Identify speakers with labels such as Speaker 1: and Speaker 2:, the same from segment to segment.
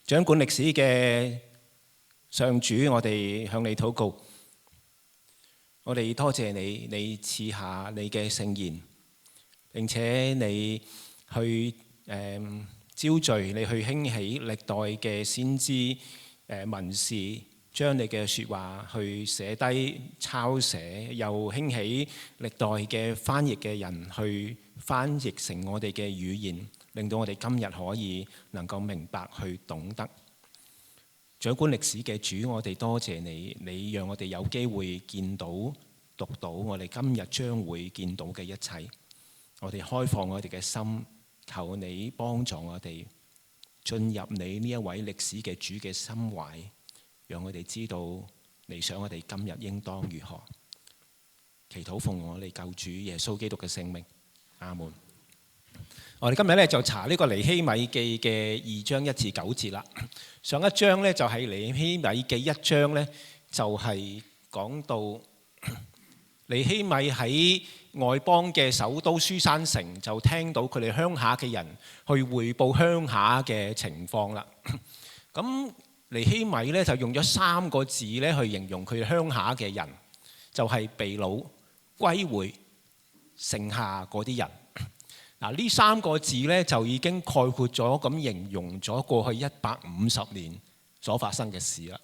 Speaker 1: 掌管歷史嘅上主，我哋向你禱告，我哋多謝你，你賜下你嘅聖言，並且你去招聚，你去興起歷代嘅先知文士，將你嘅説話去寫低抄寫，又興起歷代嘅翻譯嘅人去翻譯成我哋嘅語言，令到我哋今日可以能夠明白去懂得。掌管歷史嘅主，我哋多謝你，你讓我哋有機會見到讀到我哋今日將會見到嘅一切。我哋開放我哋嘅心，求你幫助我哋進入你呢一位歷史嘅主嘅心懷，讓我哋知道你想我哋今日應當如何。祈禱奉我哋救主耶穌基督嘅聖名，阿門。我哋今日咧就查呢個尼希米記嘅2章1至9節啦。上一章咧就係尼希米記1章咧，就係講到尼希米喺外邦嘅首都書珊城，就聽到佢哋鄉下嘅人去彙報鄉下嘅情況啦。咁尼希米咧就用咗3個字咧去形容佢鄉下嘅人，就係被擄、歸回、剩下嗰啲人。嗱，呢3個字咧就已經概括咗咁形容咗過去150年所發生嘅事啦。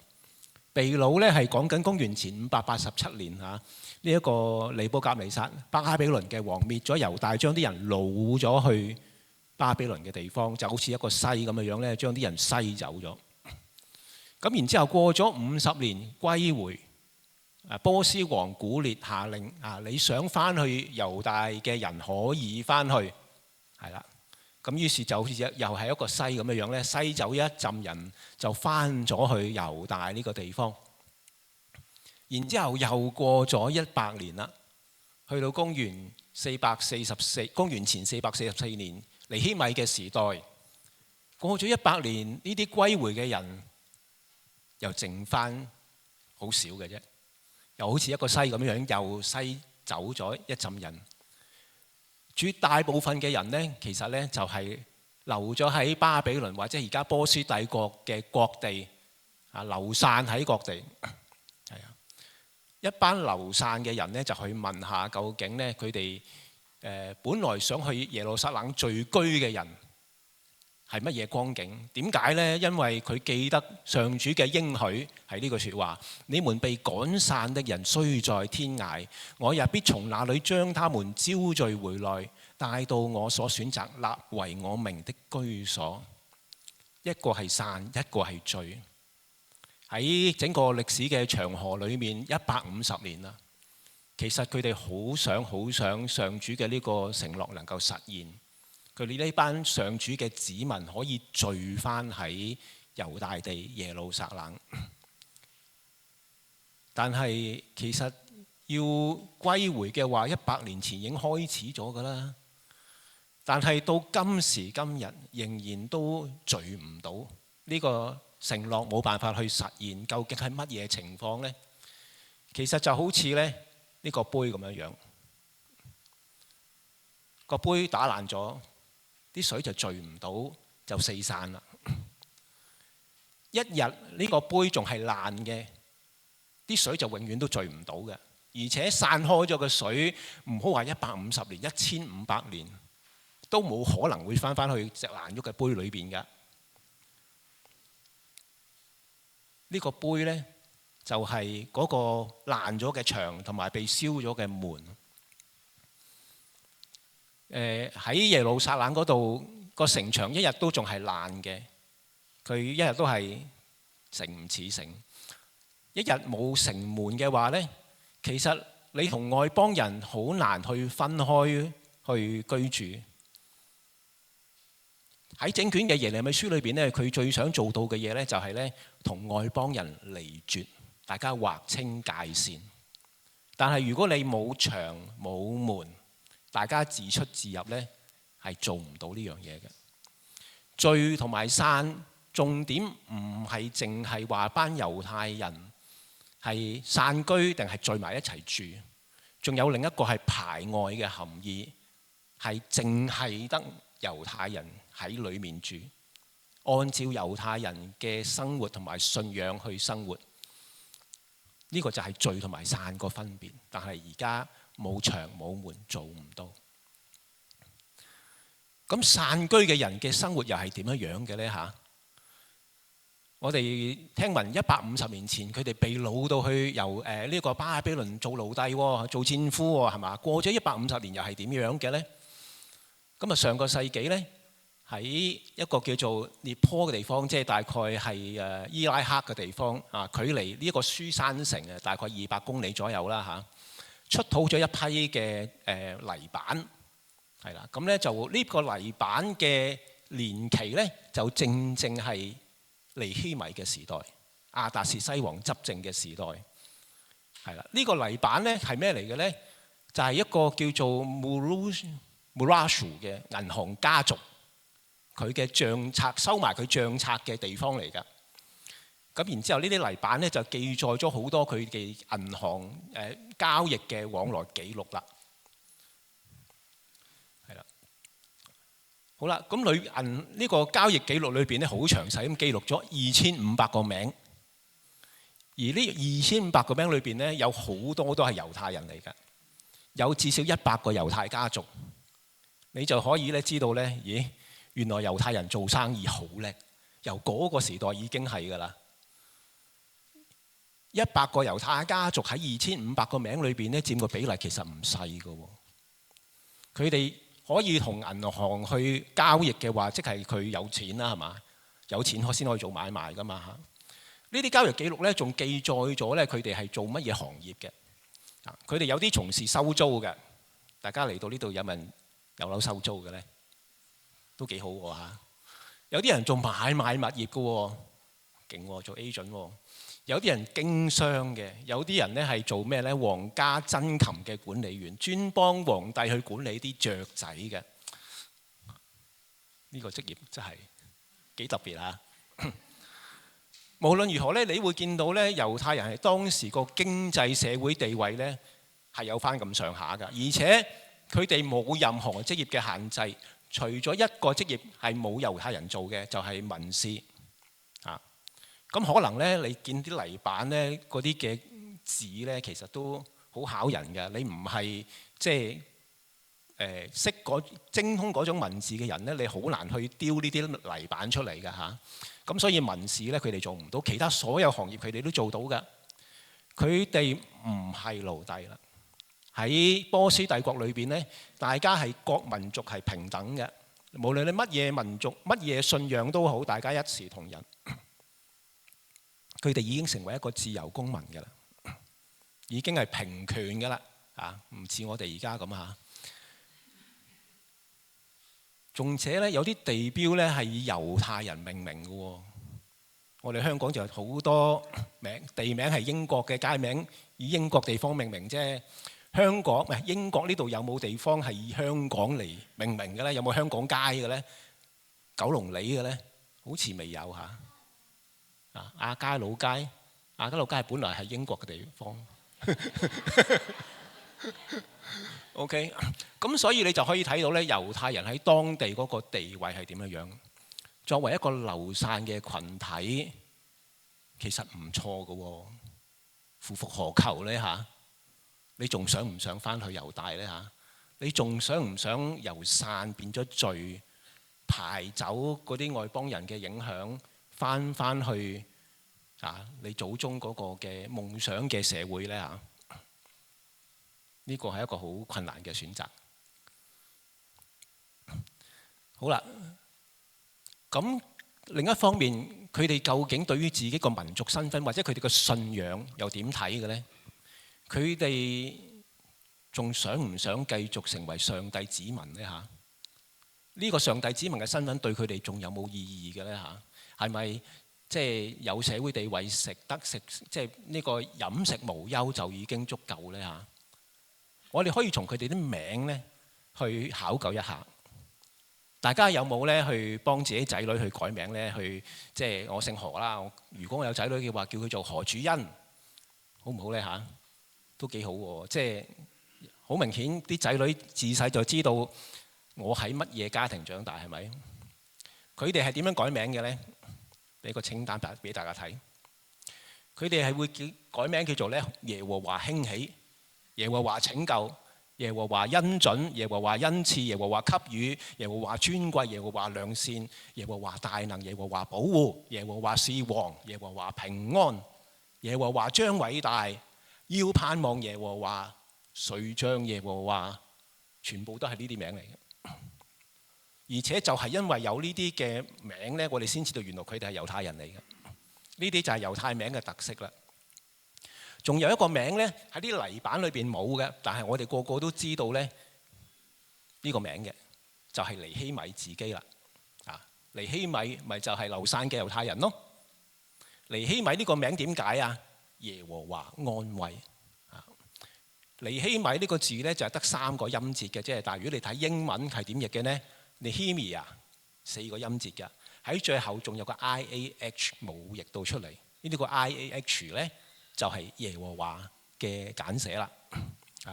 Speaker 1: 被擄咧係講緊公元前587年嚇，呢一個尼布甲尼撒巴比倫嘅王滅咗猶大，將啲人擄咗去巴比倫嘅地方，就好似一個篩咁嘅樣咧，將啲人篩走咗。咁然之後過咗50年歸回，波斯王古列下令你想翻去猶大嘅人可以翻去。係啦，咁於是就好似又係一個篩咁嘅樣咧，篩走一陣人就翻咗去猶大呢個地方。然之後又過咗100年啦，去到公元前444年尼希米嘅時代，過咗100年，呢啲歸回嘅人又剩翻好少嘅啫，又好似一個篩咁樣，又篩走咗一陣人。絕大部分嘅人呢，其實呢就係留咗喺巴比倫或者而家波斯帝國嘅各地，流散喺各地。係啊，一班流散嘅人呢，就去問下究竟呢佢哋本來想去耶路撒冷聚居嘅人係乜嘢光景？點解呢？因為佢記得上主嘅應許係呢句説話：你們被趕散的人雖在天涯，我也必從那裡將他們招聚回來，帶到我所選擇立為我名的居所。一個係散，一個係聚。喺整個歷史嘅長河裡面，150年啦，其實佢哋好想上主嘅呢個承諾能夠實現。佢哋呢班上主嘅子民可以聚翻喺猶大地耶路撒冷，但係其實要歸回嘅話，100年前已經開始咗㗎啦。但係到今時今日，仍然都聚唔到，呢個承諾冇辦法去實現。究竟係乜嘢情況呢？其實就好似呢個杯咁樣樣，個杯打爛咗，啲水就聚唔到，就四散啦。一日呢個杯仲係爛嘅，啲水就永遠都聚唔到嘅。而且散開咗嘅水，唔好話150年、1500年，都冇可能會翻去隻爛咗嘅杯裏邊㗎。呢個杯呢，就係嗰個爛咗嘅牆同埋被燒咗嘅門。喺耶路撒冷嗰度個城牆一日都仲係爛嘅，佢一日都係城唔似城。一日冇城門嘅話呢，其實你同外邦人好難去分開去居住。喺整卷嘅耶利米書裏邊呢，佢最想做到嘅嘢呢，就係呢同外邦人離絕，大家劃清界線。但係如果你冇牆冇門，大家自出自入呢，係做唔到呢樣嘢嘅。聚同埋散，重點唔係淨係話班猶太人係散居定係聚埋一齊住，仲有另一個係排外嘅含義，係淨係得猶太人喺裡面住，按照猶太人嘅生活同埋信仰去生活。呢個就係罪同埋散個分別。但係而家冇牆冇門，做唔到。咁散居嘅人嘅生活又係點樣樣嘅呢？嚇，我哋聽聞150年前佢哋被擄到去由呢個巴比倫做奴隸喎，做戰俘喎，係嘛？過咗150年又係點樣嘅呢？咁啊，上個世紀呢，喺一個叫做涅坡嘅地方，即係大概係伊拉克嘅地方啊，距離呢一個書珊城啊，大概200公里左右啦嚇，出土咗一批嘅泥板。係啦，咁咧就呢個泥板嘅年期咧，就正正係尼希米嘅時代，亞達薛西王執政嘅時代。係啦，呢個泥板咧係咩嚟嘅咧？就係一個叫做 Murashu 嘅銀行家族，佢嘅帳冊收埋佢帳冊嘅地方嚟㗎。咁然之後呢啲泥板咧就記載咗好多佢嘅銀行交易嘅往來記錄啦。好啦，咁呢個交易記錄裏邊咧，好詳細咁記錄咗2500個名，而呢2500個名裏邊咧，有好多都係猶太人嚟㗎，有至少100個猶太家族，你就可以咧知道咧，咦，原來猶太人做生意好叻，由嗰個時代已經係㗎啦。100個猶太家族喺2500個名裏邊咧，佔個比例其實唔細㗎喎，佢哋可以同銀行去交易嘅話，即係佢有錢啦，係嘛？有錢先可以做買賣噶嘛嚇。呢啲交易記錄咧，仲記載咗咧佢哋係做乜嘢行業嘅。佢哋有啲從事收租嘅。大家嚟到呢度有冇人有樓收租嘅咧？都幾好喎嚇。有啲人做買賣物業嘅喎，勁喎，做 agent 喎。有啲人經商嘅，有啲人咧係做咩咧？皇家珍禽嘅管理員，專幫皇帝去管理啲雀仔嘅。呢個職業真係幾特別啊！無論如何咧，你會見到咧，猶太人係當時個經濟社會地位咧係有翻咁上下㗎，而且佢哋冇任何職業嘅限制，除咗一個職業係冇猶太人做嘅，就係文士啊。咁可能咧，你見啲泥板咧，嗰啲嘅字咧，其實都好考人嘅。你唔係即係識精通嗰種文字嘅人咧，你好難去雕呢啲泥板出嚟㗎嚇。咁所以文士咧，佢哋做唔到，其他所有行業佢哋都做到㗎。佢哋唔係奴隸啦。喺波斯帝國裏邊咧，大家係各民族係平等嘅，無論你乜嘢民族、乜嘢信仰都好，大家一視同仁。佢哋已經成為一個自由公民嘅啦，已經係平權嘅啦，啊，唔似我哋而家咁嚇。仲且咧，有啲地標咧係以猶太人命名嘅喎。我哋香港就好多地名係英國嘅街名，以英國地方命名啫。香港唔係英國呢度有冇地方係以香港嚟命名嘅咧？有冇香港街嘅咧？九龍里嘅咧？好似未有嚇。亞皆老街，亞皆老街本來係英國嘅地方。OK， 咁所以你就可以睇到咧，猶太人喺當地嗰個地位係點樣樣。作為一個流散嘅群體，其實唔錯嘅喎。夫復何求咧嚇？你仲想唔想翻去猶大咧嚇？你仲想唔想由散變咗聚，排走嗰啲外邦人嘅影響？翻去你祖宗嗰個嘅夢想嘅社會咧嚇，呢個係一個好困難嘅選擇。好啦，咁另一方面，佢哋究竟對於自己個民族身份或者佢哋嘅信仰又點睇嘅咧？佢哋仲想唔想繼續成為上帝子民咧嚇？呢個上帝子民嘅身份對佢哋仲有冇意義嘅咧嚇？係咪即係有社會地位，即係呢個飲食無憂就已經足夠咧嚇？我哋可以從佢哋啲名咧去考究一下。大家有冇咧去幫自己仔女去改名咧？即係我姓何啦。如果我有仔女嘅話，叫佢做何主恩，好唔好咧嚇？都幾好喎。即係好明顯，啲仔女自細就知道我喺乜嘢家庭長大，係咪？佢哋係點樣改名嘅呢？俾個清單俾大家睇。佢哋係會改名叫做咧耶和華興起、耶和華拯救、耶和華恩準、耶和華恩賜、耶和華給予、耶和華尊貴、耶和華良善、耶和華大能、耶和華保護、耶和華是王、耶和華平安、耶和華將偉大，要盼望耶和華，誰像耶和華，全部都係呢啲名嚟嘅。而且就係因為有呢啲嘅名呢，我哋先知道原來佢哋係猶太人嚟嘅。呢啲就係猶太名嘅特色啦。仲有一個名呢，喺啲泥板裏邊冇嘅，但係我哋個個都知道呢，呢個名嘅就係尼希米自己啦。尼希米咪就係流散嘅猶太人咯。尼希米呢個名點解啊？耶和華安慰。尼希米呢個字呢，就係得3個音節嘅啫，但係如果你睇英文係點譯嘅呢？Nehemiah 4個音節㗎。喺最後仲有個 IAH 冇譯到出嚟，呢個 IAH 呢就係耶和華嘅簡寫啦。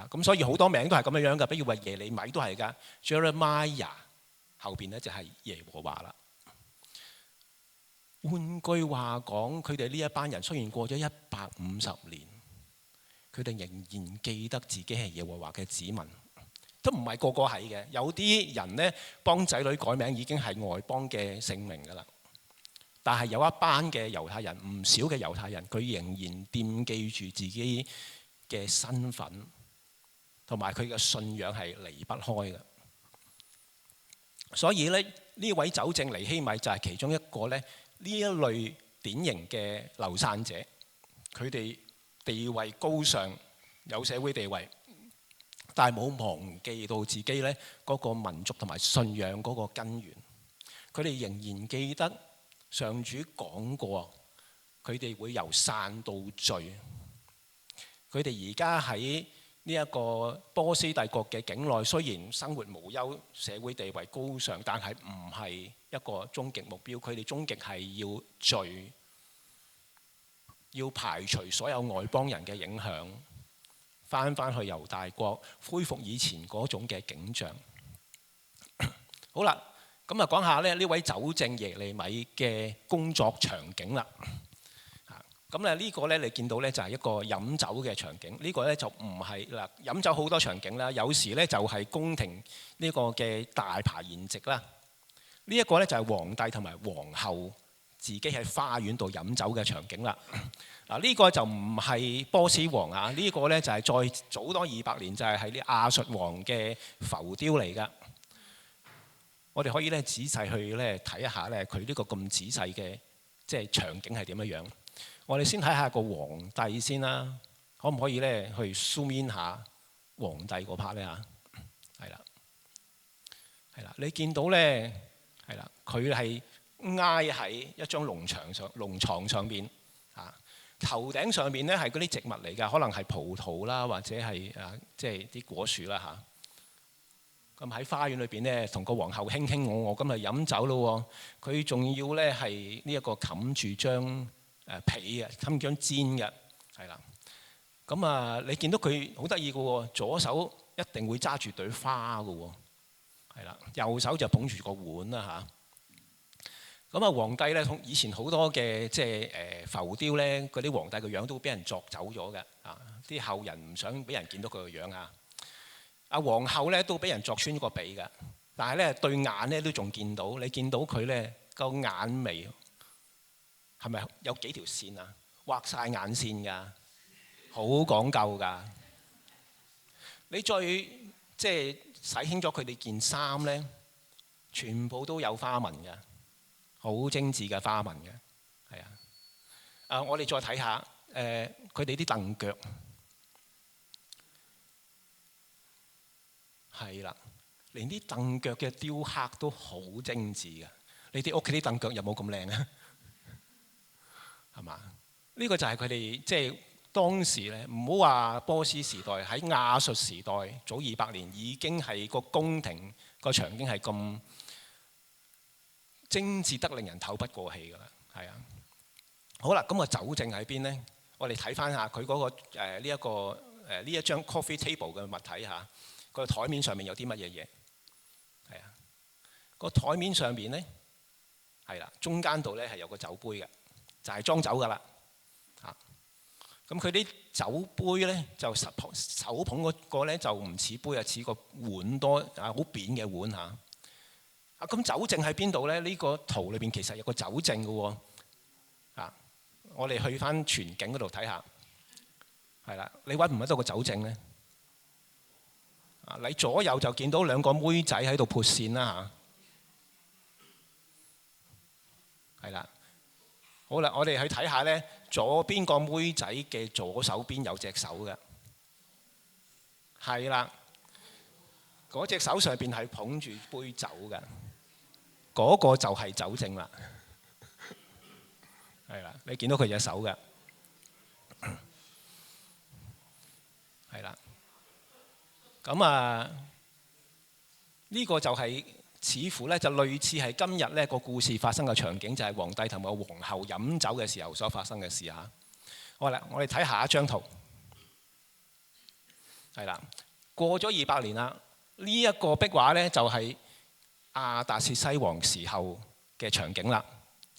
Speaker 1: 咁所以好多名都係咁樣嘅，比如話耶利米都係㗎 ，Jeremiah 後邊呢就係耶和華啦。換句話講，佢哋呢一班人雖然過咗150年，佢哋仍然記得自己係耶和華嘅子民。都唔係個個係嘅，有啲人呢幫仔女改名已經係外邦嘅姓名㗎啦。但係有一班嘅猶太人，唔少嘅猶太人，佢仍然惦記住自己嘅身份，同埋佢嘅信仰係離不開嘅。所以呢，呢位酒政尼希米就係其中一個呢一類典型嘅流散者，佢哋地位高尚，有社會地位。但係冇忘記到自己呢嗰個民族同埋信仰嗰個根源，佢哋仍然記得上主講過，佢哋會由散到聚。佢哋而家喺呢一個波斯帝國嘅境內，雖然生活無憂，社會地位高尚，但係唔係一個終極目標。佢哋終極係要聚，要排除所有外邦人嘅影響。翻去猶大國，恢復以前嗰種嘅景象。好啦，咁啊講下呢位酒政耶利米嘅工作場景啦。咁咧呢個呢，你見到呢就係一個飲酒嘅場景。呢個呢就唔係嗱，飲酒好多場景啦。有時呢就係宮廷呢個嘅大排筵席啦。呢一個呢就係皇帝同埋皇后自己喺花園度飲酒嘅場景啦。呢個就唔係波斯王啊，呢個呢就係再早多200年，就係啲亞述王嘅浮雕嚟㗎。我哋可以呢仔細去呢睇一下呢佢呢個咁仔細嘅即係場景係點樣樣。我哋先睇下個皇帝先啦，可唔可以呢去 zoom in 下皇帝嗰 part 呢？係啦，你見到呢係啦，佢係挨喺一張龍床上邊啊。頭頂上面咧係嗰啲植物嚟㗎，可能係葡萄啦，或者係即係啲果樹啦嚇。咁喺花園裏邊咧，同個皇后卿卿我我咁嚟飲酒咯。佢仲要咧係呢一個冚住張被嘅，冚張氈嘅，係啦。咁啊，你見到佢好得意嘅喎，左手一定會揸住朵花嘅喎，係啦，右手就捧住個碗啦嚇。咁啊，皇帝咧，以前好多嘅即係浮雕咧，嗰啲皇帝個樣都俾人作走咗嘅啊！啲後人唔想俾人見到佢個樣啊。阿皇后咧都俾人作穿個鼻嘅，但係咧對眼咧都仲見到，你見到佢咧個眼眉係咪有幾條線啊？畫晒眼線㗎，好講究㗎。你再即係洗清咗佢哋件衫咧，全部都有花紋㗎。好精緻嘅花紋嘅，係啊！我哋再睇下佢哋啲凳腳，係啦，連啲凳腳嘅雕刻都好精緻嘅。你哋屋企啲凳腳有冇咁靚啊？係嘛？呢個就係佢哋即係當時咧，唔好話波斯時代，喺亞述時代早200年已經係個宮廷個場景係咁精緻得令人透不過氣㗎啦，係啊！好啦，咁個酒政喺邊呢？我哋睇翻下佢嗰個呢一張 coffee table 嘅物體嚇，個台面上面有啲乜嘢嘢？係啊，個台面上面呢，係啦，中間度咧係有個酒杯嘅，就係裝酒噶啦。嚇，咁佢啲酒杯咧就手捧嗰個咧就唔似杯啊，似個碗多啊，好扁嘅碗嚇。啊，咁酒政喺邊度咧？呢個圖裏邊其實有個酒政嘅喎。啊，我哋去翻全景嗰度睇下，係啦，你揾唔揾到個酒政咧？啊，你左右就見到兩個妹仔喺度潑線啦嚇。係啦，好啦，我哋去睇下咧，左邊個妹仔嘅左手邊有隻手嘅，係啦，嗰隻手上邊係捧住杯酒嘅，嗰個就係酒政啦。係啦，你見到佢隻手嘅，係啦。咁啊，呢個就係似乎咧就類似係今日咧個故事發生嘅場景，就係皇帝同埋皇后飲酒嘅時候所發生嘅事嚇。好啦，我哋睇下一張圖，係啦，過咗200年啦，呢一個壁畫咧就係亞達薛西王時候嘅場景啦，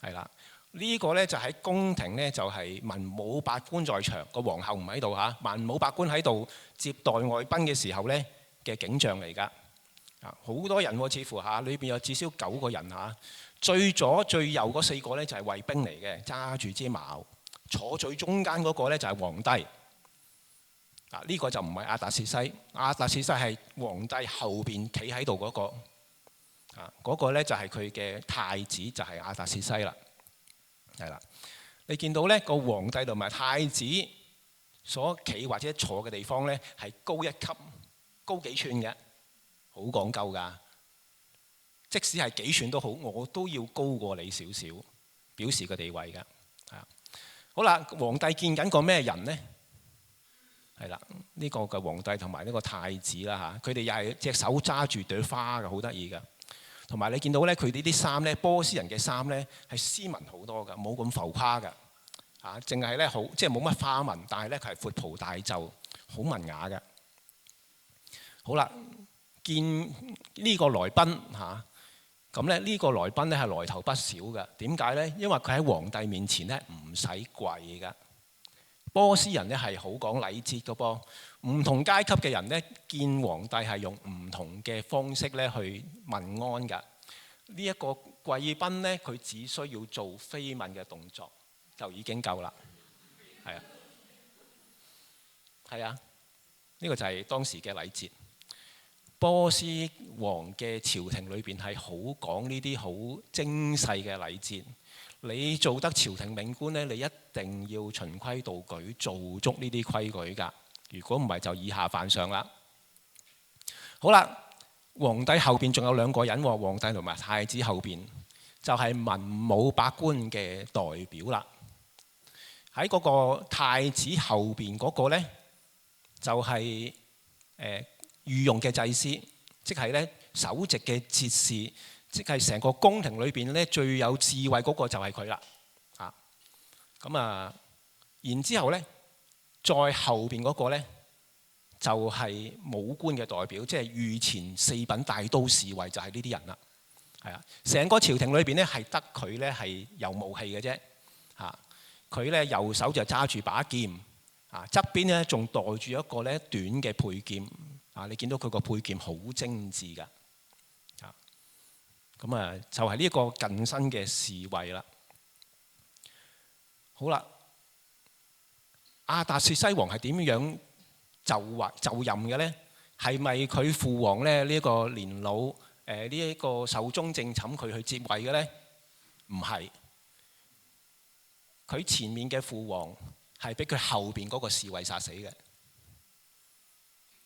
Speaker 1: 係啦。呢個咧就喺宮廷咧，就係文武百官在場，個皇后唔喺度嚇，文武百官喺度接待外賓嘅時候咧嘅景象嚟㗎。啊，好多人喎，似乎嚇，裏邊有至少9個人嚇。最左最右嗰4個咧就係衛兵嚟嘅，揸住支矛。坐最中間嗰個咧就係皇帝。啊，呢個就唔係亞達薛西，亞達薛西係皇帝後邊企喺度嗰個。啊，嗰個咧就係佢嘅太子，就係亞達薛西啦。係啦，你見到咧個皇帝同埋太子所企或者坐嘅地方咧係高1級、高幾寸嘅，好講究㗎。即使係幾寸都好，我都要高過你少少，表示個地位㗎。係好啦，皇帝見緊個咩人呢？係啦，呢個嘅皇帝同埋呢個太子啦嚇，佢哋又係隻手揸住朵花嘅，好得意㗎。同埋你見到咧，佢呢啲衫咧，波斯人嘅衫咧係斯文好多㗎，冇咁浮誇㗎嚇，淨係咧好即係冇乜花紋，但係咧佢係闊袍大袖，好文雅嘅。好啦，見呢個來賓嚇，咁咧呢個來賓咧係來頭不小嘅。點解咧？因為佢喺皇帝面前咧唔使跪㗎。波斯人咧係好講禮節嘅噃，唔同階級嘅人咧見皇帝係用唔同嘅方式咧去問安㗎。呢一個貴賓咧，佢只需要做飛吻嘅動作就已經夠啦。係啊，係啊，呢個就係當時嘅禮節。波斯王嘅朝廷裏邊係好講呢啲好精細嘅禮節。你做得朝廷命官咧，你一定要循規蹈矩，做足呢啲規矩㗎。如果唔係，就以下犯上啦。好啦，皇帝後邊仲有2個人喎，皇帝同埋太子後邊就係文武百官嘅代表啦。喺嗰個太子後邊嗰個咧，就係御用嘅祭司，即係咧首席嘅哲士。即係成個宮廷裏邊咧最有智慧嗰個就係佢啦，啊，咁啊，然之後咧再後邊嗰個咧就係武官嘅代表，即係御前4品大都侍衛就係呢啲人啦，係啊，成個朝廷裏邊咧係得佢咧係有武器嘅啫，嚇，佢咧右手就揸住把劍，啊側邊咧仲袋住一個咧短嘅佩劍，啊你見到佢個佩劍好精緻㗎。咁啊，就係呢一個近身嘅侍衛啦。好啦，亞達薛西王係點樣就任嘅咧？係咪佢父王咧呢一個年老呢一個壽終正寢佢去接位嘅咧？唔係，佢前面嘅父王係俾佢後邊嗰個侍衛殺死嘅。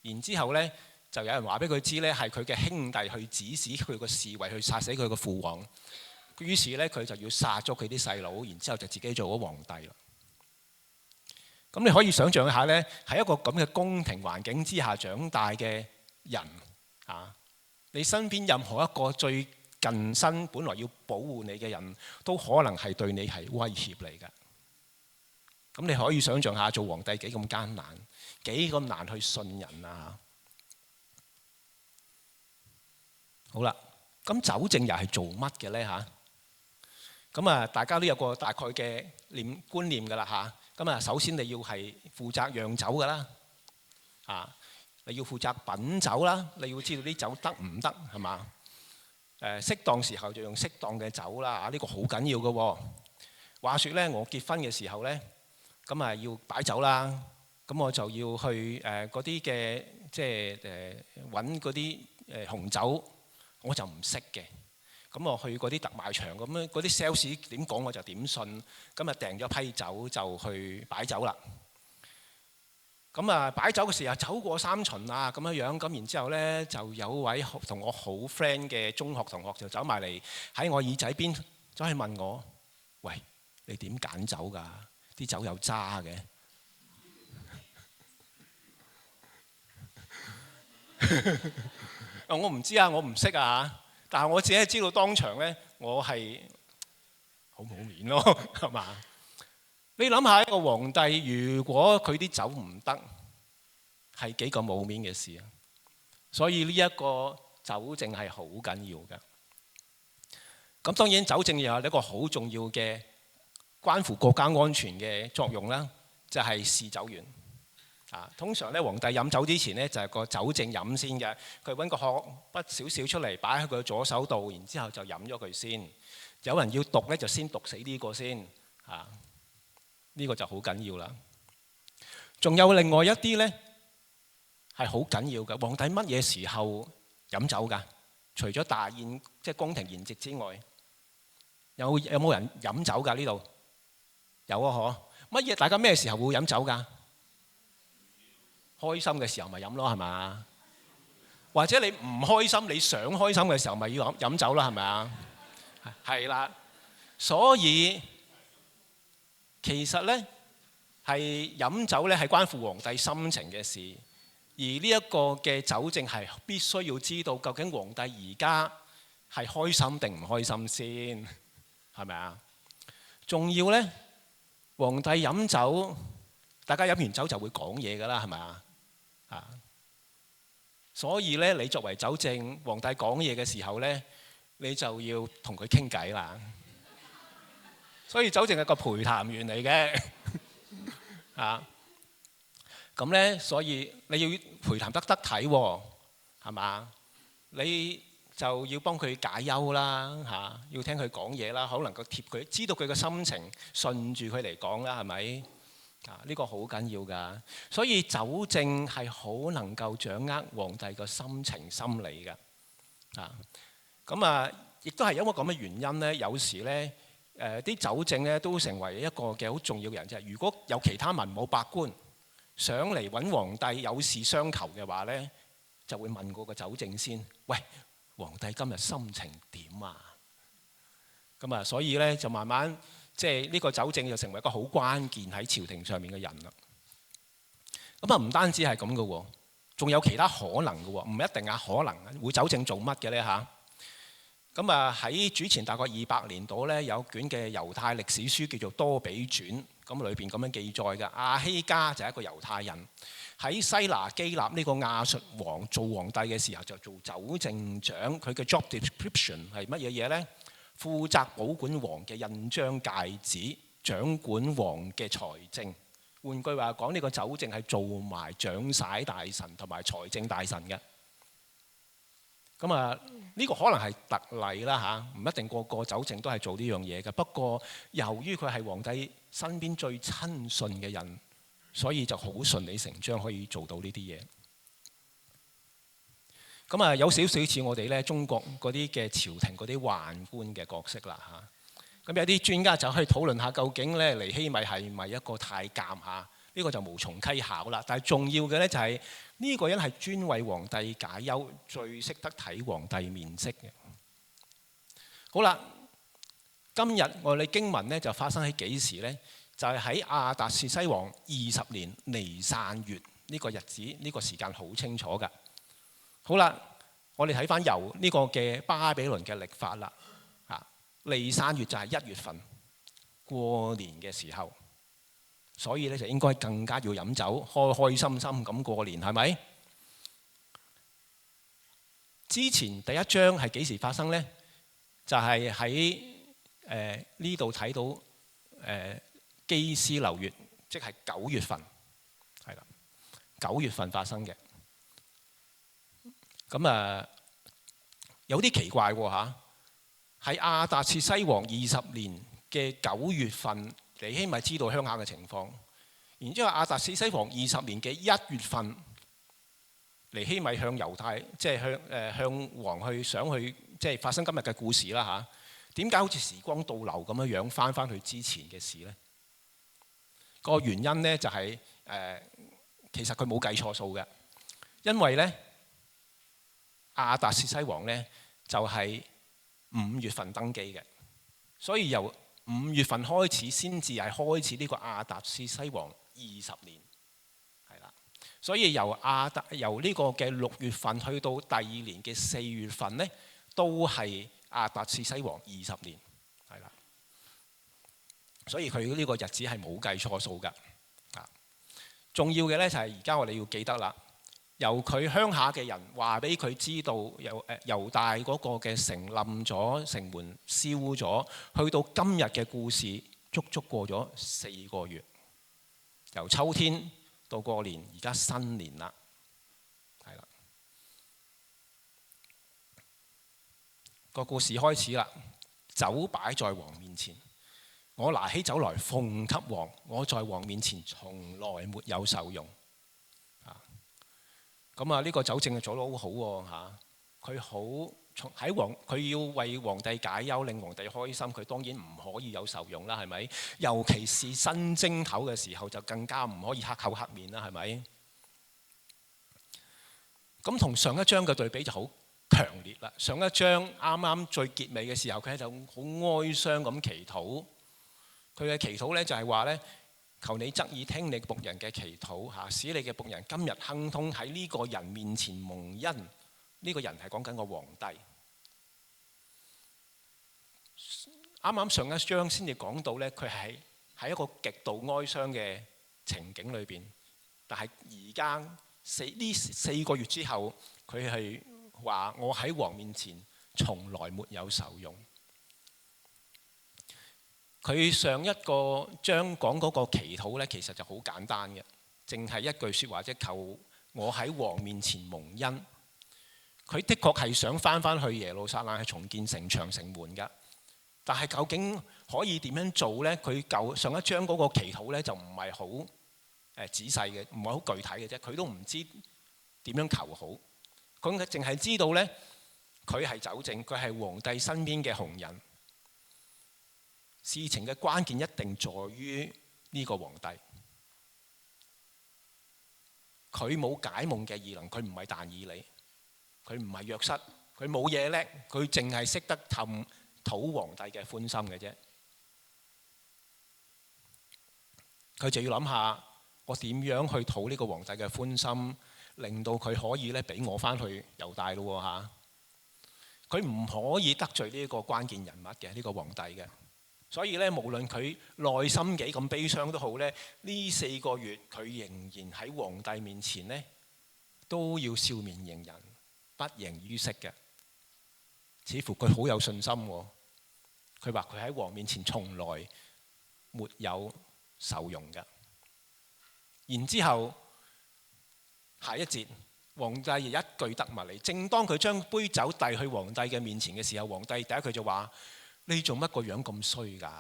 Speaker 1: 然之後咧。就有人話俾佢知咧，係佢嘅兄弟去指使佢個侍衛去殺死佢個父王，於是咧佢就要殺咗佢啲細佬，然之後就自己做咗皇帝啦。咁你可以想象一下咧，喺一個咁嘅宮廷環境之下長大嘅人啊，你身邊任何一個最近身本來要保護你嘅人都可能係對你係威脅嚟㗎。咁你可以想象下做皇帝幾咁艱難，幾咁難去信人啊！好啦，咁酒政又係做乜嘅咧嚇？咁啊，大家都有個大概嘅觀念㗎啦嚇。咁啊，首先你要係負責釀酒㗎啦，你要負責品酒啦，你要知道啲酒得唔得係嘛？適當時候就用適當嘅酒啦，呢個好緊要嘅喎。話説咧，我結婚嘅時候咧，咁啊要擺酒啦，咁我就要去嗰啲嘅即係揾嗰啲紅酒，我就唔識嘅。咁我去嗰啲特賣場咁樣，嗰啲 sales 點講我就點信，咁啊訂咗批酒就去擺酒啦。咁啊擺酒嘅時候走過三巡啊咁樣，咁然之後咧就有位同我好 friend 嘅中學同學就走埋嚟喺我耳仔邊走去問我：喂，你點揀酒㗎？啲酒有渣嘅。我唔知啊，我唔識啊，但係我只係知道當場咧，我係好冇面咯，係嘛？你諗下一個皇帝，如果佢啲酒唔得，係幾個冇面嘅事啊！所以呢一個酒政係好緊要嘅。咁當然酒政又有一個好重要嘅關乎國家安全嘅作用啦，就係試酒員。通常咧，皇帝飲酒之前咧就係個酒政飲先嘅，佢揾個殼筆少少出嚟擺喺佢左手度，然之後就飲咗佢先。有人要毒咧，就先毒死呢個先。呢個就好緊要啦。仲有另外一啲呢係好緊要嘅。皇帝乜嘢時候飲酒㗎？除咗大宴即係宮廷筵席之外，有冇人飲酒㗎？呢度有啊，嗬？乜嘢？大家咩時候會飲酒㗎？開心嘅時候咪飲咯，係嘛？或者你唔開心，你想開心嘅時候咪要飲酒啦，係咪啊？係啦，所以。其實咧係飲酒咧係關乎皇帝心情嘅事，而呢一個嘅酒政係必須要知道究竟皇帝而家係開心定唔開心先，係咪啊？仲要咧，皇帝飲酒，大家飲完酒就會講嘢㗎啦，係咪啊？所以咧，你作為酒政，皇帝講嘢嘅時候咧，你就要同佢傾偈啦。所以酒政係個陪談員嚟嘅，咁咧，所以你要陪談得體喎，係嘛？你就要幫佢解憂啦，要聽佢講嘢啦，好能夠貼佢，知道佢嘅心情，順住佢嚟講啦，係咪？呢個好緊要㗎。所以酒政係好能夠掌握皇帝嘅心情心理㗎。咁亦都係因為咁嘅原因咧，有時咧。啲酒政咧都成為一個嘅好重要嘅人，就係如果有其他文武百官想嚟揾皇帝有事相求嘅話咧，就會問過個酒政先。喂，皇帝今日心情點啊？咁所以咧就慢慢即係呢個酒政就成為一個好關鍵喺朝廷上面嘅人啦。咁唔單止係咁嘅喎，仲有其他可能嘅喎，唔一定可能會酒政做乜嘅咧嚇？咁喺主前大概200年度咧，有卷嘅猶太歷史書叫做《多比傳》，咁裏邊咁樣記載嘅。亞希加就係一個猶太人，喺西拿基立呢個亞述王做皇帝嘅時候就做酒政長，佢嘅 job description 係乜嘢嘢咧？負責保管王嘅印章戒指，掌管王嘅財政。換句話講，呢個酒政係做埋長璽大臣同埋財政大臣嘅。咁呢個可能係特例啦嚇，唔一定個個酒政都係做呢樣嘢嘅。不過由於佢係皇帝身邊最親信嘅人，所以就好順理成章可以做到呢啲嘢。咁有少少似我哋咧中國嗰啲嘅朝廷嗰啲宦官嘅角色啦嚇。咁有啲專家就可以討論下究竟咧尼希米係咪一個太監嚇？呢個就無從稽考啦。但係重要嘅咧就係呢個人係專為皇帝解憂，最識得睇皇帝面色嘅。好啦，今日我哋經文咧就發生喺幾時咧？就係喺亞達薛西王20年尼散月呢個日子，呢個時間好清楚㗎。好啦，我哋睇翻由呢個嘅巴比倫嘅曆法啦。尼散月就係1月份過年嘅時候。所以咧就應該更加要飲酒，開開心心咁過年，係咪？之前第一章係幾時發生呢？就係喺呢度睇到基斯流月，即係9月份，係啦，9月份發生嘅。咁有啲奇怪喎嚇，喺亞達薛西王20年嘅9月份，尼希米知道鄉下嘅情況。然之後亞達薛西王20年嘅1月份，尼希米向猶太，即係向王去想去，即係發生今日嘅故事啦嚇。點解好似時光倒流咁樣樣翻去之前嘅事呢？個原因呢就係其實佢冇計錯數嘅，因為呢亞達薛西王呢就係5月份登基嘅，所以由5月份開始先至係開始呢個亞達薛西王20年，係啦。所以由呢個嘅6月份去到第2年嘅4月份呢，都係亞達薛西王20年，係啦。所以佢呢個日子係冇計錯數㗎。重要嘅呢就係而家我哋要記得啦，由佢鄉下嘅人話俾佢知道，猶大嗰個嘅城冧咗，城門燒咗，去到今日嘅故事，足足過咗4個月，由秋天到過年，而家新年啦，係啦。個故事開始啦，酒擺在王面前，我拿起酒來奉給王，我在王面前從來沒有受用。咁呢個酒政做得好好喎嚇，佢要為皇帝解憂，令皇帝開心，佢當然唔可以有受用啦，係咪？尤其是新正頭嘅時候，就更加唔可以黑口黑面啦，係咪？咁同上一章嘅對比就好強烈啦。上一章啱啱最結尾嘅時候，佢喺度好哀傷咁祈禱。佢嘅祈禱呢，就係話呢：求你側耳聽你僕人嘅祈禱嚇，使你嘅僕人今日亨通喺呢個人面前蒙恩。呢個人係講緊個皇帝。啱啱上一章先至講到呢，佢係喺一個極度哀傷嘅情景裏邊，但係而家呢4個月之後，佢係話我喺王面前從來沒有受用。佢上一個章講嗰個祈禱呢，其實就好簡單嘅，淨係一句説話，即係求我喺王面前蒙恩。佢的確係想翻去耶路撒冷，去重建城牆城門㗎。但係究竟可以點樣做呢？佢上一章嗰個祈禱呢，就唔係好仔細嘅，唔係好具體嘅啫。佢都唔知點樣求好。佢淨係知道呢，佢係酒政，佢係皇帝身邊嘅紅人。事情嘅關鍵一定在於呢個皇帝。佢冇解夢嘅異能，佢唔係但以理，佢唔係約瑟，佢冇嘢叻，佢淨係識得討皇帝嘅歡心嘅啫。佢就要諗下，我點樣去討呢個皇帝嘅歡心，令到佢可以咧俾我翻去猶大咯嚇。佢唔可以得罪呢個關鍵人物嘅呢個皇帝嘅。所以咧，無論佢內心幾咁悲傷都好咧，呢4個月佢仍然喺皇帝面前咧，都要笑面迎人，不形於色嘅。似乎佢好有信心喎。佢話佢喺王面前從來沒有受用嘅。然之後下一節，皇帝一句得物嚟。正當佢將杯酒遞去皇帝嘅面前嘅時候，皇帝第一句就話：你做乜個樣咁衰㗎？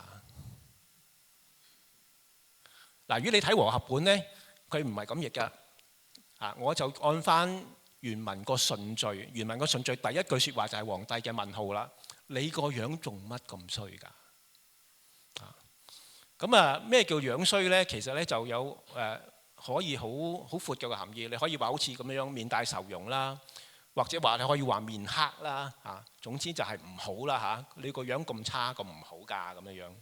Speaker 1: 嗱，如果你睇和合本呢，佢唔係咁譯㗎。我就按翻原文個順序，原文個順序第一句説話就係皇帝嘅問號啦。你個樣做乜咁衰㗎？咁咩叫樣衰呢？其實呢就有可以好闊嘅含義。你可以話好似咁樣面帶愁容啦，或者話你可以話面黑啦嚇。總之就係唔好啦嚇。你個樣咁差咁唔好㗎咁樣樣。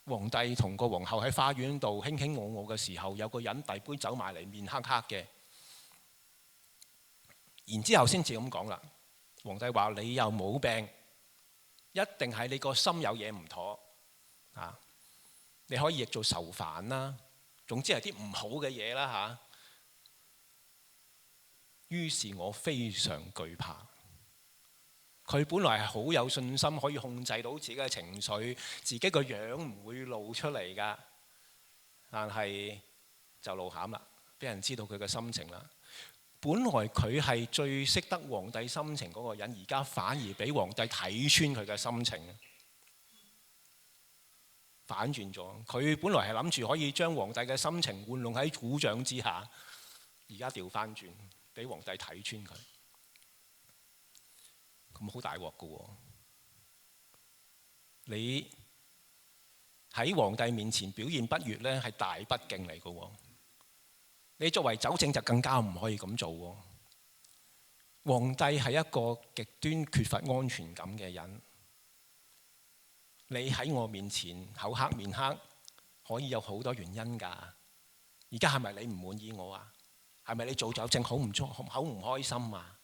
Speaker 1: 皇帝同個皇后喺花園度卿卿我我嘅時候，有個人遞杯酒埋嚟，面黑黑嘅。然之後先至咁講啦。皇帝話：你又冇病，一定係你個心有嘢唔妥啊！你可以譯做愁煩啦，總之係啲唔好嘅嘢啦嚇。於是我非常懼怕。佢本來係好有信心，可以控制到自己嘅情緒，自己個樣唔會露出嚟㗎。但係就露餡啦，俾人知道佢嘅心情啦。本來佢係最識得皇帝心情嗰個人，而家反而俾皇帝睇穿佢嘅心情，反轉咗。佢本來係諗住可以將皇帝嘅心情玩弄喺鼓掌之下，而家調翻轉，俾皇帝睇穿佢，咁好大鑊㗎喎！你喺皇帝面前表現不悅呢，係大不敬嚟㗎喎。你作為酒政就更加唔可以咁做喎。皇帝係一個極端缺乏安全感嘅人。你喺我面前口黑面黑，可以有好多原因㗎。而家係咪你唔滿意我啊？係咪你做酒政好唔開心啊？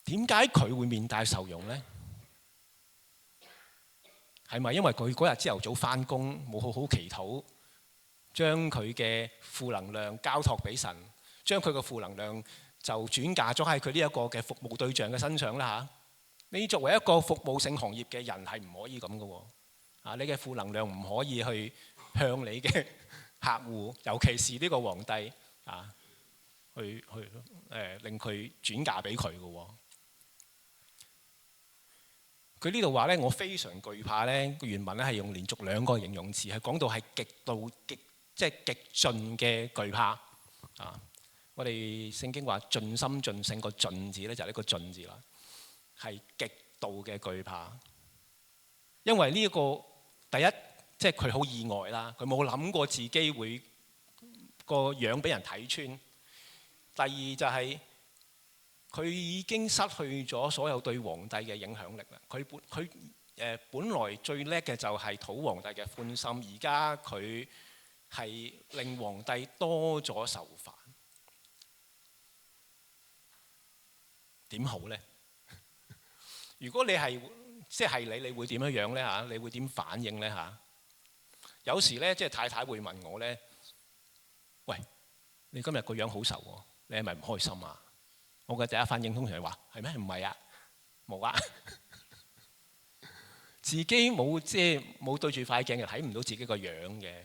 Speaker 1: 點解佢會面帶愁容呢？係咪因為佢嗰日朝頭早返工冇好好祈禱，將佢嘅負能量交託俾神，將佢嘅負能量就轉嫁咗喺佢呢一個嘅服務對象嘅身上啦嚇？你作為一個服務性行業嘅人係唔可以咁嘅喎。啊，你嘅負能量唔可以去向你嘅客戶，尤其是呢個皇帝啊，去令佢轉嫁俾佢嘅喎。佢呢度話咧，我非常懼怕咧。原文咧係用連續兩個形容詞，係講到係極度即係極盡嘅懼怕啊！我哋聖經話盡心盡性，個盡字咧就係呢個盡字啦，係極度嘅懼怕。因為呢一個第一，即係佢好意外啦，佢冇諗過自己會個樣俾人睇穿。第二就係佢已經失去咗所有對皇帝嘅影響力啦。佢本來最叻嘅就係討皇帝嘅歡心，而家佢係令皇帝多咗愁煩。點好呢？如果你係即係你會點樣呢嚇？你會點反應呢嚇？有時呢，即係太太會問我呢：「喂，你今日個樣好愁喎，你係咪唔開心啊？」我嘅第一反應通常係話：係咩？唔係啊，冇啊。自己冇即係冇對住塊鏡，就睇唔到自己個樣嘅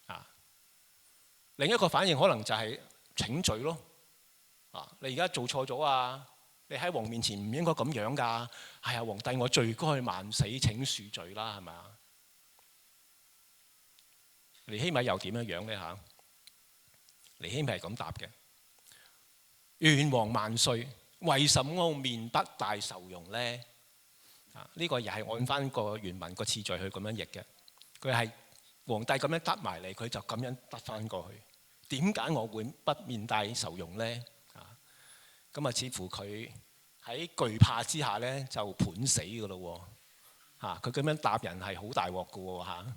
Speaker 1: 啊。另一個反應可能就係請罪咯。啊，你而家做錯咗啊！你喺皇面前唔應該咁樣㗎。係啊，皇帝我罪該萬死，請恕罪啦，係咪啊？尼希米又點樣呢嚇？尼希米係咁答嘅。願王萬歲！為什麼我面不帶愁容呢？呢個又係按翻個原文個次序去咁樣譯嘅。佢係皇帝咁樣得埋嚟，佢就咁樣得翻過去。點解我會不面帶愁容呢？咁啊，似乎佢喺懼怕之下呢，就盤死噶咯喎。佢咁樣答人係好大鑊噶喎嚇。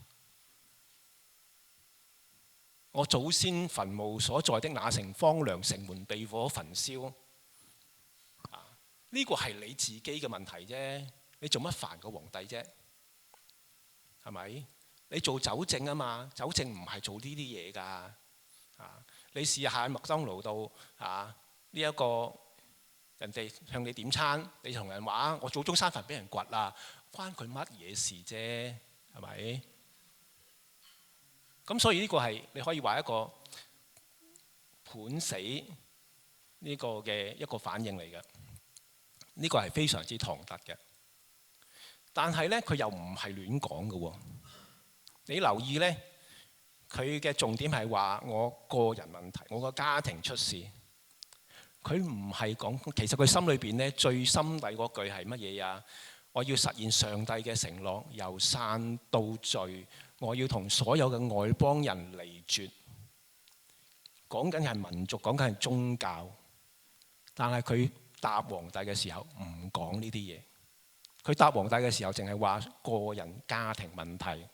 Speaker 1: 我祖先墳墓所在的那城荒涼，城門被火焚燒。呢個係你自己嘅問題啫，你做乜煩個皇帝啫？係咪？你做酒政啊嘛，酒政唔係做呢啲嘢㗎。你試下喺麥當勞度呢一個人哋向你點餐，你同人話我祖宗山墳俾人掘啦，關佢乜嘢事啫？係咪？咁所以呢個係你可以話一個盤死呢個嘅一個反應嚟嘅。呢個係非常之唐突嘅。但係呢，佢又唔係亂講嘅喎。你留意呢，佢嘅重點係話我個人問題，我個家庭出事。佢唔係講，其實佢心裏邊呢最心底嗰句係乜嘢啊？我要實現上帝嘅承諾，由散到聚，我要同所有嘅外邦人離絕。講緊係民族，講緊係宗教。但係佢答皇帝嘅時候唔講呢啲嘢。佢答皇帝嘅時候淨係話個人家庭問題。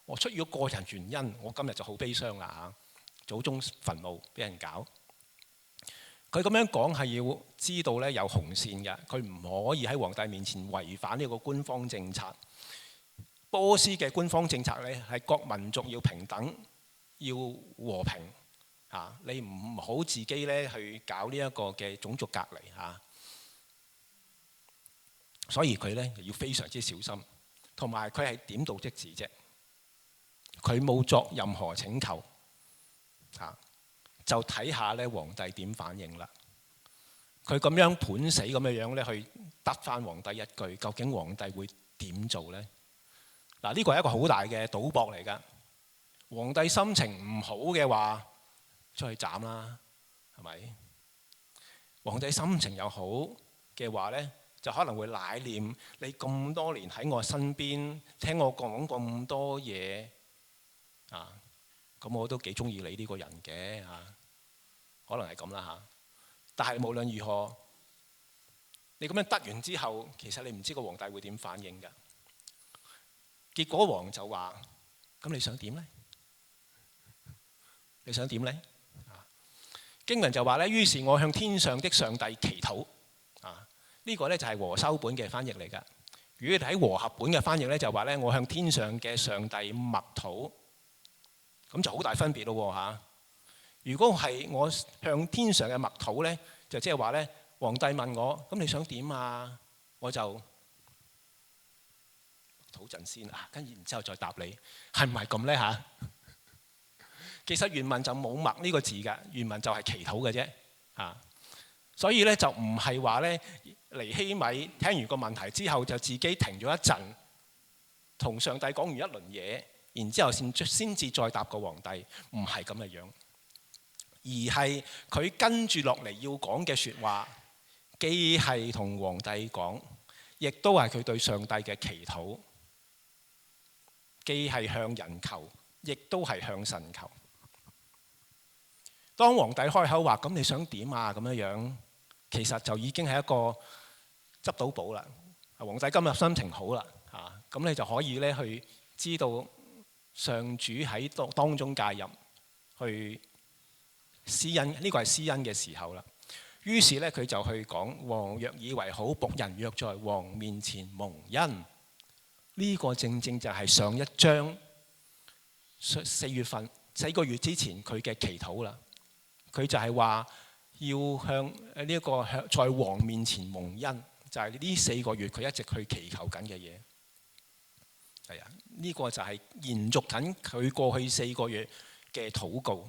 Speaker 1: 我出於個人原因，我今日就好悲傷啦嚇。祖宗墳墓俾人搞。佢咁樣講係要知道咧有紅線嘅，佢唔可以喺皇帝面前違反呢個官方政策。波斯嘅官方政策咧係各民族要平等，要和平，嚇，你唔好自己咧去搞呢一個嘅種族隔離嚇。所以佢咧要非常之小心，同埋佢係點到即止啫，佢冇作任何請求嚇，就睇下咧皇帝點反應啦。佢咁樣盤死咁樣咧去得返皇帝一句，究竟皇帝會點做咧？嗱，呢個係一個好大嘅賭博嚟㗎。皇帝心情唔好嘅話，出去斬啦，係咪？皇帝心情又好嘅話咧，就可能會懷念你咁多年喺我身邊，聽我講咁多嘢啊，咁我都幾中意你呢個人嘅嚇，可能係咁啦嚇。但係無論如何，你咁樣得完之後，其實你唔知個皇帝會點反應㗎。結果王就話：咁你想點呢？你想點呢？經文就話咧，於是我向天上的上帝祈禱。呢個咧就係和修本嘅翻譯嚟㗎。如果你睇和合本嘅翻譯咧，就話咧我向天上嘅上帝默禱，咁就好大分別咯嚇。如果係我向天上嘅默禱咧，就即係話咧，皇帝問我：咁你想點啊？我就禱陣先啊，跟住然之後再答你，係唔係咁咧嚇？其實原文就冇默呢個字㗎，原文就係祈禱嘅啫嚇。所以咧就唔係話咧尼希米聽完個問題之後就自己停咗一陣，同上帝講完一輪嘢，然之後先至再答個皇帝，唔係咁嘅樣，而係佢跟住落嚟要講嘅説話，既係同皇帝講，亦都係佢對上帝嘅祈禱，既係向人求，亦都係向神求。當皇帝開口話：咁你想點啊？咁樣，其實就已經係一個執到寶啦。皇帝今日心情好啦，咁你就可以咧去知道上主喺當中介入，去施恩。呢個係施恩嘅時候啦。於是咧佢就去講：王若以為好，僕人若在王面前蒙恩。呢個正正就係上一章4月份4個月之前佢嘅祈禱啦。佢就係話要向呢一個在王面前蒙恩，就係呢4個月佢一直去祈求緊嘅嘢。係啊，呢個就係延續緊佢過去4個月嘅禱告。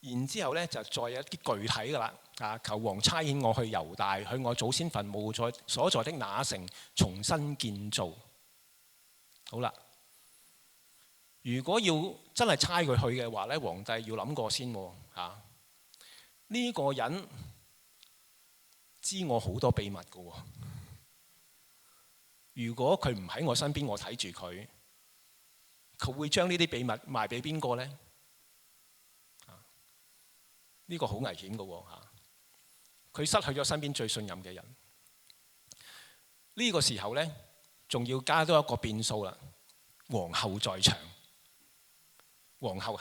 Speaker 1: 然之後咧就再有一啲具體㗎啦。求王差遣我去猶大，去我祖先墳墓所在的那城重新建造。好啦。如果要真係差佢去嘅話咧，皇帝要諗過先喎嚇。呢個人知我好多秘密㗎喎。如果佢唔喺我身邊，我睇住佢，佢會將呢啲秘密賣俾邊個咧？呢個好危險㗎喎嚇。佢失去咗身邊最信任嘅人。呢個時候咧，仲要加多一個變數啦。皇后在場。皇后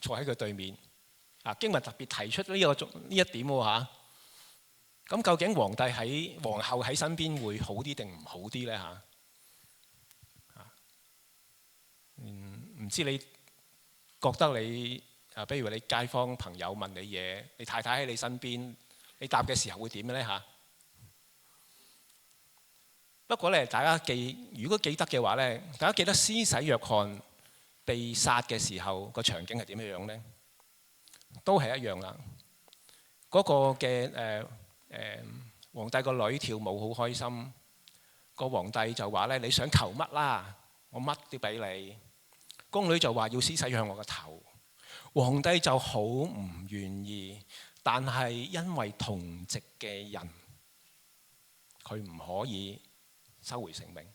Speaker 1: 坐喺佢對面，經文特別提出呢一點喎嚇。咁究竟皇后喺身邊會好啲定唔好啲咧嚇？唔知你覺得你比如你街坊朋友問你嘢，你太太喺你身邊，你答嘅時候會點咧嚇？不過咧，大家如果記得嘅話咧，大家記得施洗約翰被殺嘅時候個場景係點樣呢？都係一樣啦。嗰個嘅皇帝個女跳舞好開心，個皇帝就話咧：你想求乜啦？我乜都俾你。宮女就話要施洗向我個頭，皇帝就好唔願意，但係因為同席嘅人，佢唔可以收回成命。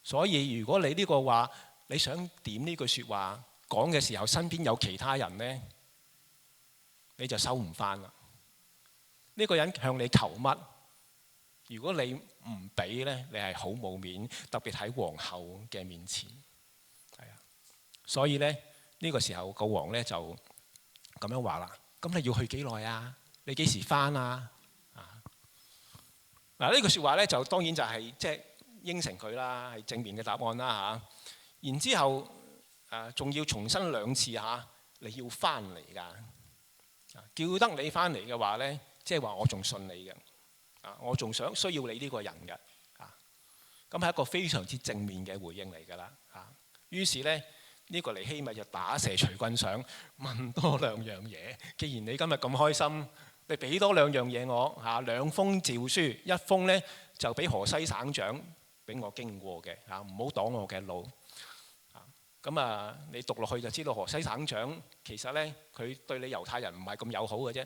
Speaker 1: 所以如果你呢個話你想點呢句説話講嘅時候，身邊有其他人呢，你就收唔返啦。呢個人向你求乜，如果你唔俾呢，你係好冇面，特別喺皇后嘅面前。係啊，所以呢，呢個時候個王呢就咁樣話啦：咁你要去幾耐啊？你幾時返啊？嗱，呢句説話呢就當然就係即係應承佢啦，係正面嘅答案啦嚇。然之後仲要重申2次嚇，你要翻嚟㗎。叫得你翻嚟嘅話呢，即係話我仲信你嘅，我仲需要你呢個人嘅。咁係一個非常之正面嘅回應嚟㗎啦。於是呢，呢個尼希米就打蛇隨棍上，問多2樣嘢。既然你今日咁開心，你俾多2樣嘢我嚇，2封詔書，一封呢就俾河西省長俾我經過嘅嚇，唔好擋我嘅路。咁你讀落去就知道河西省長其實呢，佢對你猶太人唔係咁友好嘅啫。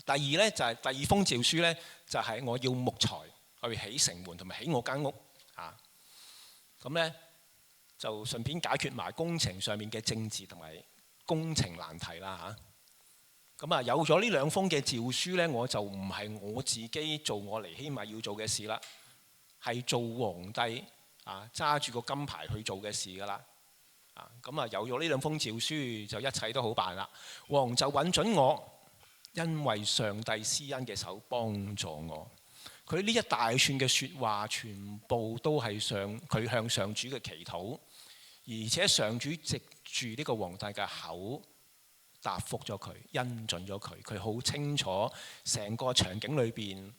Speaker 1: 第二呢，就係第2封詔書呢，就係我要木材去起城門同埋起我間屋嚇。咁呢，就順便解決埋工程上面嘅政治同埋工程難題啦嚇。咁有咗呢2封嘅詔書呢，我就唔係我自己做我尼希米要做嘅事啦，係做皇帝揸住個金牌去做嘅事㗎啦。有咗呢2封詔書，就一切都好辦啦。王就允准我，因為上帝施恩嘅手幫助我。佢呢一大串嘅説話，全部都係佢向上主嘅祈禱，而且上主藉住呢個皇帝嘅口答覆咗佢，恩準咗佢。佢好清楚成個場景裏邊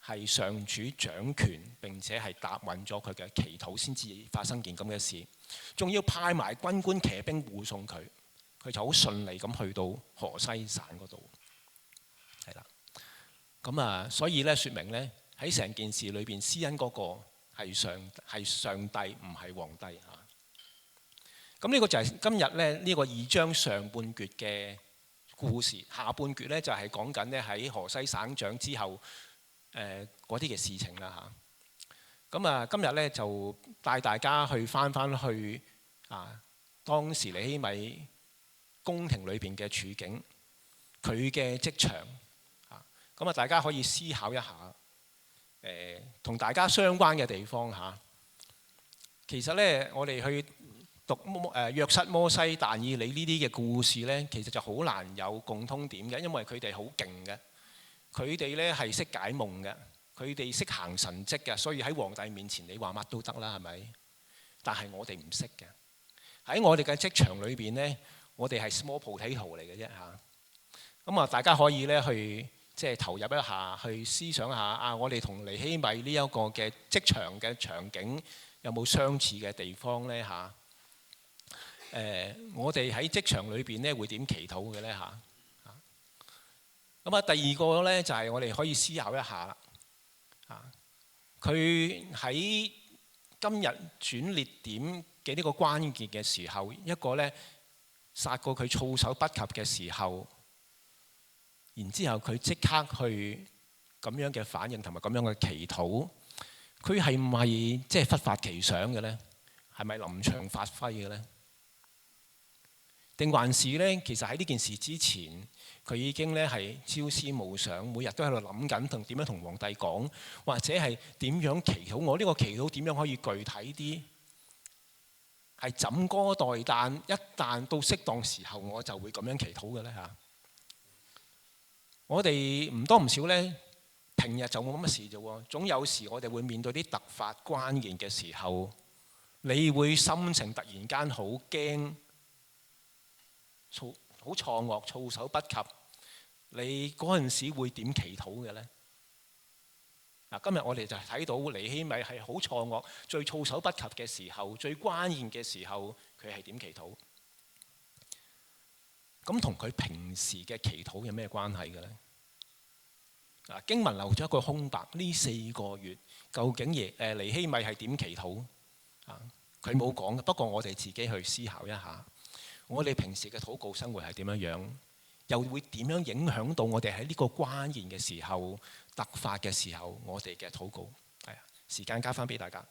Speaker 1: 係上主掌權，並且係答允咗佢嘅祈禱，先至發生件咁嘅事。仲要派埋軍官騎兵護送佢，佢就好順利咁去到河西省嗰度。係啦，咁所以咧，説明咧喺成件事裏邊，施恩嗰個係上帝，唔係皇帝嚇。咁呢個就係今日咧呢個2章上半橛嘅故事，下半橛咧就係講緊咧喺河西省長之後嗰啲嘅事情啦嚇。咁今日咧就帶大家去翻去當時尼希米宮廷裏邊嘅處境，佢嘅職場大家可以思考一下同大家相關嘅地方嚇。其實咧，我哋去讀約瑟、摩西、但以理呢啲嘅故事咧，其實就好難有共通點嘅，因為佢哋好勁嘅，佢哋咧係識解夢嘅。佢哋識行神蹟嘅，所以喺皇帝面前你話乜都得啦，係咪？但係我哋唔識嘅。喺我哋嘅職場裏邊呢，我哋係 small potato 嚟嘅啫嚇。咁大家可以咧去即係投入一下，去思想下我哋同尼希米呢一個嘅職場嘅場景有冇相似嘅地方呢嚇？我哋喺職場裏邊咧會點祈禱嘅呢嚇？咁第二個呢，就係我哋可以思考一下啦。佢喺今日轉捩點嘅呢個關鍵嘅時候，一個呢殺過佢措手不及嘅時候，然之後佢即刻去咁樣嘅反應同埋咁樣嘅祈禱，佢係唔係即係忽發奇想嘅呢？係咪臨場發揮嘅呢？定還是呢？其實喺呢件事之前，佢已經咧係朝思暮想，每日都喺度諗緊同點樣同皇帝講，或者係點樣祈禱。我呢個祈禱點樣可以具體啲？係枕戈待旦，一旦到適當時候，我就會咁樣祈禱嘅咧嚇。我哋唔多唔少咧，平日就冇乜事啫喎，總有時我哋會面對啲突發關鍵嘅時候，你會心情突然間好驚。好錯愕，措手不及。你嗰陣時會點祈禱嘅呢？今日我哋就睇到尼希米係好錯愕，最措手不及嘅時候，最關鍵嘅時候，佢係點祈禱？咁同佢平時嘅祈禱有咩關係嘅呢？經文留咗一個空白，呢4個月究竟尼希米係點祈禱？佢冇講嘅，不過我哋自己去思考一下。我哋平時嘅禱告生活係點樣樣，又會點樣影響到我哋喺呢個關鍵嘅時候、突發嘅時候，我哋嘅禱告？係啊，時間交翻俾大家。